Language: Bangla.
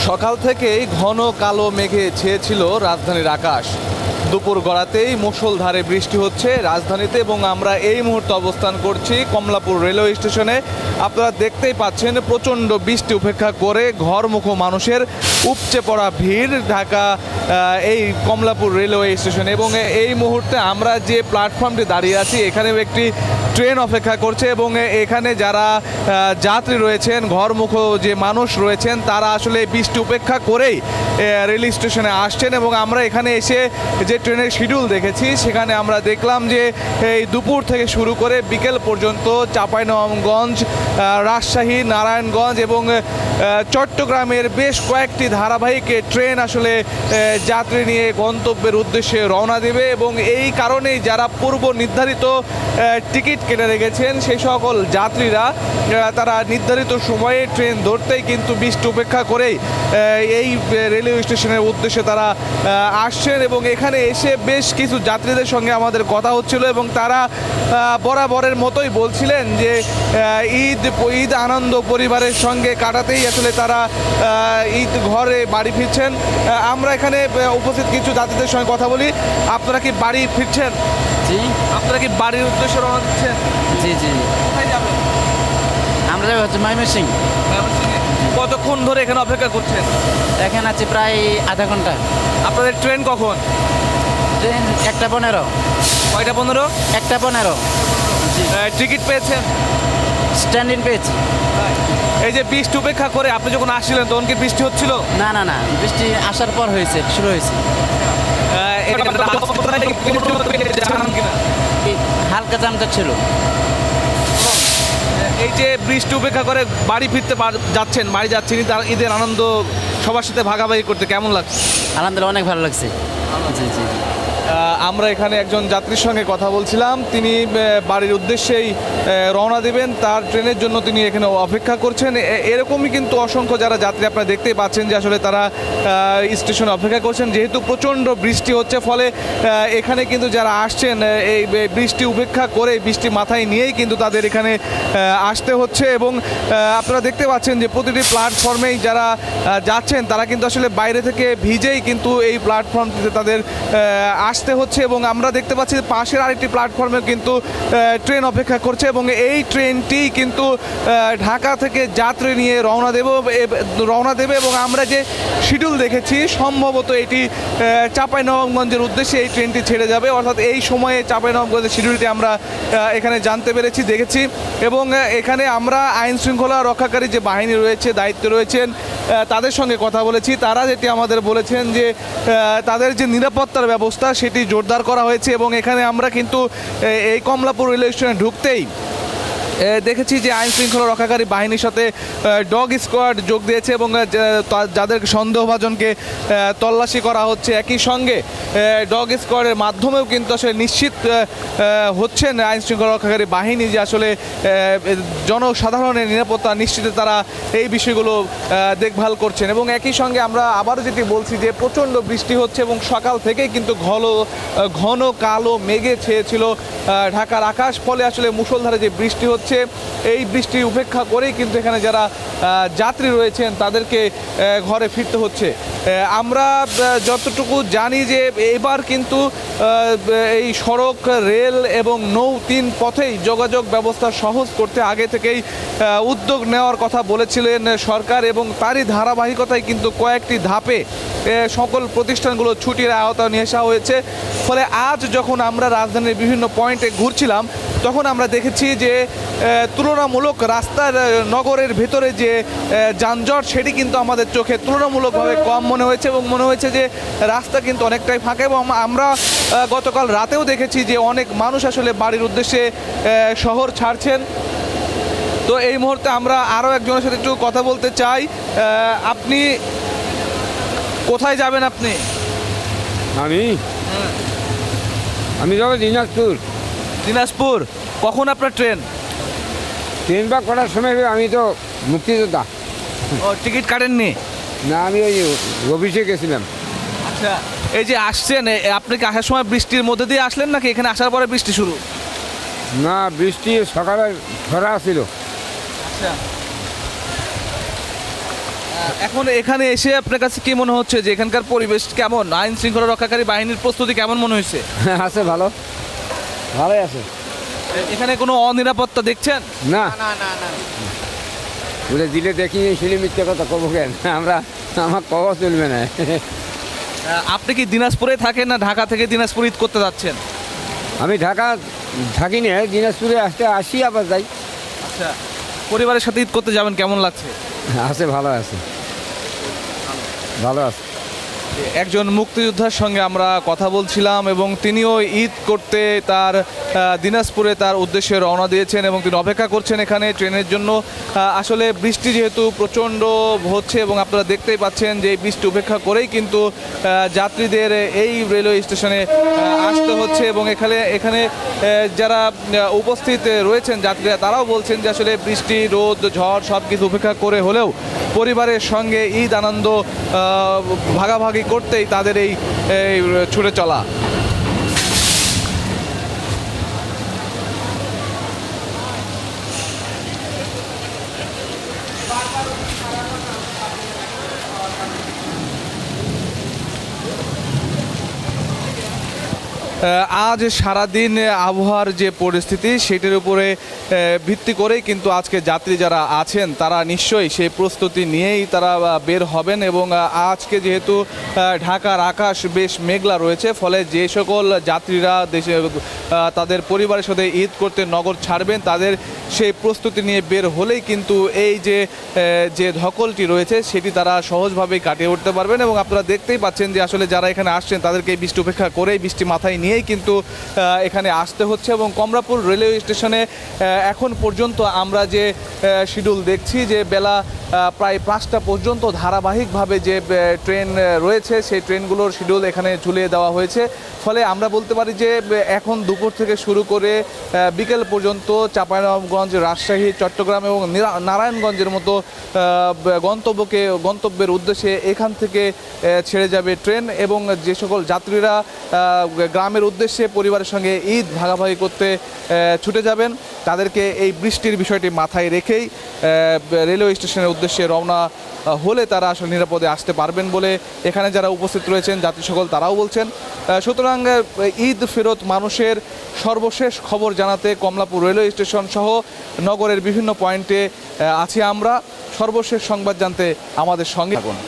সকাল থেকেই ঘন কালো মেঘে ছেয়েছিল রাজধানীর আকাশ। দুপুর গড়াতেই মুষলধারে বৃষ্টি হচ্ছে রাজধানীতে এবং আমরা এই মুহূর্তে অবস্থান করছি কমলাপুর রেলওয়ে স্টেশনে। আপনারা দেখতেই পাচ্ছেন প্রচণ্ড বৃষ্টি উপেক্ষা করে ঘরমুখো মানুষের উপচে পড়া ভিড় ঢাকা এই কমলাপুর রেলওয়ে স্টেশনে। এবং এই মুহূর্তে আমরা যে প্ল্যাটফর্মটি দাঁড়িয়ে আছি এখানেও একটি ট্রেন অপেক্ষা করছে এবং এখানে যারা যাত্রী রয়েছেন ঘরমুখো যে মানুষ রয়েছেন তারা আসলে বৃষ্টি উপেক্ষা করেই রেল স্টেশনে আসছেন। এবং আমরা এখানে এসে যে ট্রেনের শিডিউল দেখেছি সেখানে আমরা দেখলাম যে এই দুপুর থেকে শুরু করে বিকেল পর্যন্ত চাঁপাইনবাবগঞ্জ, রাজশাহী, নারায়ণগঞ্জ এবং চট্টগ্রামের বেশ কয়েকটি ধারাবাহিক ট্রেন আসলে যাত্রী নিয়ে গন্তব্যের উদ্দেশ্যে রওনা দেবে। এবং এই কারণেই যারা পূর্ব নির্ধারিত টিকিট কেটে রেখেছেন সেই সকল যাত্রীরা তারা নির্ধারিত সময়ে ট্রেন ধরতেই কিন্তু বৃষ্টি উপেক্ষা করেই এই রেলওয়ে স্টেশনের উদ্দেশ্যে তারা আসছেন। এবং এখানে এসে বেশ কিছু যাত্রীদের সঙ্গে আমাদের কথা হচ্ছিল এবং তারা বরাবরের মতোই বলছিলেন যে ঈদ আনন্দ পরিবারের সঙ্গে কাটাতেই আসলে তারা ঈদ ঘরে বাড়ি ফিরছেন। আমরা এখানে উপস্থিত কিছু যাত্রীদের সঙ্গে কথা বলি। আপনারা কি বাড়ি ফিরছেন? জি। আপনারা কি বাড়ির উদ্দেশ্যে রওনা দিচ্ছেন? জি জি। কোথায় যাবেন? আমরা যাবো হচ্ছে ময়মনসিং। কতক্ষণ ধরে এখানে অপেক্ষা করছেন? এখানে আছে প্রায় আধা ঘন্টা। আপনাদের ট্রেন কখন? ট্রেন 1:15। কয়টা 15? 1:15। টিকিট পেয়েছেন? স্ট্যান্ডিং পেয়েছি। এই যে বৃষ্টি উপেক্ষা করে আপনি যখন আসছিলেন তখন কি বৃষ্টি হচ্ছিল? না না না, বৃষ্টি আসার পর হয়েছে, শুরু হয়েছে। হালকা চামচা ছিল। এই যে বৃষ্টি উপেক্ষা করে বাড়ি ফিরতে যাচ্ছেন, বাড়ি যাচ্ছেন, তার ঈদের আনন্দ সবার সাথে ভাগাভাগি করতে কেমন লাগছে? আলহামদুলিল্লাহ অনেক ভালো লাগছে। জি জি। আমরা এখানে একজন যাত্রীর সঙ্গে কথা বলছিলাম। তিনি বাড়ির উদ্দেশ্যেই রওনা দেবেন, তার ট্রেনের জন্য তিনি এখানে অপেক্ষা করছেন। এরকমই কিন্তু অসংখ্য যারা যাত্রী আপনারা দেখতেই পাচ্ছেন যে আসলে তারা স্টেশনে অপেক্ষা করছেন। যেহেতু প্রচণ্ড বৃষ্টি হচ্ছে ফলে এখানে কিন্তু যারা আসছেন এই বৃষ্টি উপেক্ষা করে বৃষ্টি মাথায় নিয়েই কিন্তু তাদের এখানে আসতে হচ্ছে। এবং আপনারা দেখতে পাচ্ছেন যে প্রতিটি প্ল্যাটফর্মেই যারা যাচ্ছেন তারা কিন্তু আসলে বাইরে থেকে ভিজেই কিন্তু এই প্ল্যাটফর্মটিতে তাদের আসতে হচ্ছে। এবং আমরা দেখতে পাচ্ছি পাশের আরেকটি প্ল্যাটফর্মে কিন্তু ট্রেন অপেক্ষা করছে এবং এই ট্রেনটি কিন্তু ঢাকা থেকে যাত্রী নিয়ে রওনা দেবে। এবং আমরা যে শিডিউল দেখেছি সম্ভবত এটি চাঁপাইনবাবগঞ্জের উদ্দেশ্যে এই ট্রেনটি ছেড়ে যাবে, অর্থাৎ এই সময়ে চাঁপাইনবাবগঞ্জের শিডিউলটি আমরা এখানে জানতে পেরেছি, দেখেছি। এবং এখানে আমরা আইন শৃঙ্খলা রক্ষাকারী যে বাহিনী রয়েছে, দায়িত্বে রয়েছেন, তাদের সঙ্গে কথা বলেছি। তারা যেটি আমাদের বলেছেন যে তাদের যে নিরাপত্তার ব্যবস্থা সেটি জোরদার করা হয়েছে। এবং এখানে আমরা কিন্তু এই কমলাপুর রেলওয়ে স্টেশনে ঢুকতেই দেখেছি যে আইন শৃঙ্খলা রক্ষাকারী বাহিনীর সাথে ডগ স্কোয়াড যোগ দিয়েছে এবং যাদের সন্দেহভাজনকে তল্লাশি করা হচ্ছে। একই সঙ্গে ডগ স্কোয়াডের মাধ্যমেও কিন্তু আসলে নিশ্চিত হচ্ছেন আইন শৃঙ্খলা রক্ষাকারী বাহিনী যে আসলে জনসাধারণের নিরাপত্তা নিশ্চিতে তারা এই বিষয়গুলো দেখভাল করছেন। এবং একই সঙ্গে আমরা আবারও যেটি বলছি যে প্রচণ্ড বৃষ্টি হচ্ছে এবং সকাল থেকেই কিন্তু ঘন কালো মেঘে ছেয়েছিল ঢাকার আকাশ, ফলে আসলে মুষলধারে যে বৃষ্টি হচ্ছে এই বৃষ্টি উপেক্ষা করেই কিন্তু এখানে যারা যাত্রী রয়েছেন তাদেরকে ঘরে ফিরতে হচ্ছে। আমরা যতটুকু জানি যে এবার কিন্তু এই সড়ক, রেল এবং নৌ তিন পথেই যোগাযোগ ব্যবস্থা সহজ করতে আগে থেকেই উদ্যোগ নেওয়ার কথা বলেছিলেন সরকার। এবং তারই ধারাবাহিকতায় কিন্তু কয়েকটি ধাপে সকল প্রতিষ্ঠানগুলো ছুটির আওতায় নিয়ে আসা হয়েছে। ফলে আজ যখন আমরা রাজধানীর বিভিন্ন পয়েন্টে ঘুরছিলাম তখন আমরা দেখেছি যে তুলনামূলক রাস্তার নগরের ভেতরে যে যানজট সেটি কিন্তু আমাদের চোখে তুলনামূলকভাবে কম মনে হয়েছে এবং মনে হয়েছে যে রাস্তা কিন্তু অনেকটাই ফাঁকা। এবং আমরা গতকাল রাতেও দেখেছি যে অনেক মানুষ আসলে বাড়ির উদ্দেশ্যে শহর ছাড়ছেন। তো এই মুহূর্তে আমরা আরও একজনের সাথে একটু কথা বলতে চাই। আপনি কোথায় যাবেন? আপনি? আমি যাবো দিনাজপুর। দিনাজপুর? কখন আপনার ট্রেন? ট্রেন বা কটার সময় হবে? আমি তো মুক্তিযোদ্ধা। ও, টিকিট কাটেননি? না, আমি ওই অফিসে গেছিলাম। আচ্ছা, এই যে আসছেন আপনি কি আসার সময় বৃষ্টির মধ্যে দিয়ে আসলেন নাকি এখানে আসার পরে বৃষ্টি শুরু? না, বৃষ্টি সকালে খরা ছিল। আচ্ছা, এখন এখানে এসে আপনার কাছে কি মনে হচ্ছে যে এখানকার পরিবেশ কেমন, আইন শৃঙ্খলা রক্ষাকারী বাহিনীর প্রস্তুতি কেমন মনে হয়েছে? আছে ভালো, ভালোই আছে। এখানে কোনো অনিরাপত্তা দেখছেন? না বুঝে দিলে দেখি শুনে মিথ্যে কথা কবো কেন, আমার কবা চলবে না। আপনি কি দিনাজপুরে থাকেন না ঢাকা থেকে দিনাজপুর ঈদ করতে যাচ্ছেন? আমি ঢাকা থাকি না, দিনাজপুরে আসি আবার যাই। আচ্ছা, পরিবারের সাথে ঈদ করতে যাবেন, কেমন লাগছে? আছে, ভালো আছে, ভালো আছে। একজন মুক্তিযোদ্ধার সঙ্গে আমরা কথা বলছিলাম এবং তিনিও ঈদ করতে তার দিনাজপুরে তার উদ্দেশ্যে রওনা দিয়েছেন এবং তিনি অপেক্ষা করছেন এখানে ট্রেনের জন্য। আসলে বৃষ্টি যেহেতু প্রচণ্ড হচ্ছে এবং আপনারা দেখতেই পাচ্ছেন যে এই বৃষ্টি উপেক্ষা করেই কিন্তু যাত্রীদের এই রেলওয়ে স্টেশনে আসতে হচ্ছে এবং এখানে যারা উপস্থিত রয়েছেন যাত্রীরা তারাও বলছেন যে আসলে বৃষ্টি, রোদ, ঝড় সব কিছু উপেক্ষা করে হলেও পরিবারের সঙ্গে ঈদ আনন্দ ভাগাভাগি করতেই তাদের এই ছুটে চলা। আজ সারাদিন আবহাওয়ার যে পরিস্থিতি সেটির উপরে ভিত্তি করেই কিন্তু আজকে যাত্রী যারা আছেন তারা নিশ্চয়ই সেই প্রস্তুতি নিয়েই তারা বের হবেন এবং আজকে যেহেতু ঢাকার আকাশ বেশ মেঘলা রয়েছে, ফলে যে সকল যাত্রীরা দেশে তাদের পরিবারের সাথে ঈদ করতে নগর ছাড়বেন তাদের সেই প্রস্তুতি নিয়ে বের হলেই কিন্তু এই যে ধকলটি রয়েছে সেটি তারা সহজভাবেই কাটিয়ে উঠতে পারবেন। এবং আপনারা দেখতেই পাচ্ছেন যে আসলে যারা এখানে আসছেন তাদেরকে এই বৃষ্টি উপেক্ষা করেই বৃষ্টি মাথায় নিয়েই কিন্তু এখানে আসতে হচ্ছে। এবং কমলাপুর রেলওয়ে স্টেশনে এখন পর্যন্ত আমরা যে শিডিউল দেখছি যে বেলা প্রায় 5টা পর্যন্ত ধারাবাহিকভাবে যে ট্রেন রয়েছে সেই ট্রেনগুলোর শিডিউল এখানে ঝুলিয়ে দেওয়া হয়েছে। ফলে আমরা বলতে পারি যে এখন দুপুর থেকে শুরু করে বিকেল পর্যন্ত চাঁপাইনবাবগঞ্জ, রাজশাহী, চট্টগ্রাম এবং নারায়ণগঞ্জের মতো গন্তব্যের উদ্দেশ্যে এখান থেকে ছেড়ে যাবে ট্রেন এবং যে সকল যাত্রীরা গ্রামের উদ্দেশ্যে পরিবারের সঙ্গে ঈদ ভাগাভাগি করতে ছুটে যাবেন তাদেরকে এই বৃষ্টির বিষয়টি মাথায় রেখেই রেলওয়ে স্টেশনের উদ্দেশ্যে রওনা হলে তারা আসলে নিরাপদে আসতে পারবেন বলে এখানে যারা উপস্থিত রয়েছেন যাত্রী সকল তারাও বলছেন। সুতরাং ঈদ ফেরত মানুষের সর্বশেষ খবর জানাতে কমলাপুর রেলওয়ে স্টেশন সহ নগরের বিভিন্ন পয়েন্টে আছি আমরা। সর্বশেষ সংবাদ জানতে আমাদের সঙ্গে থাকুন।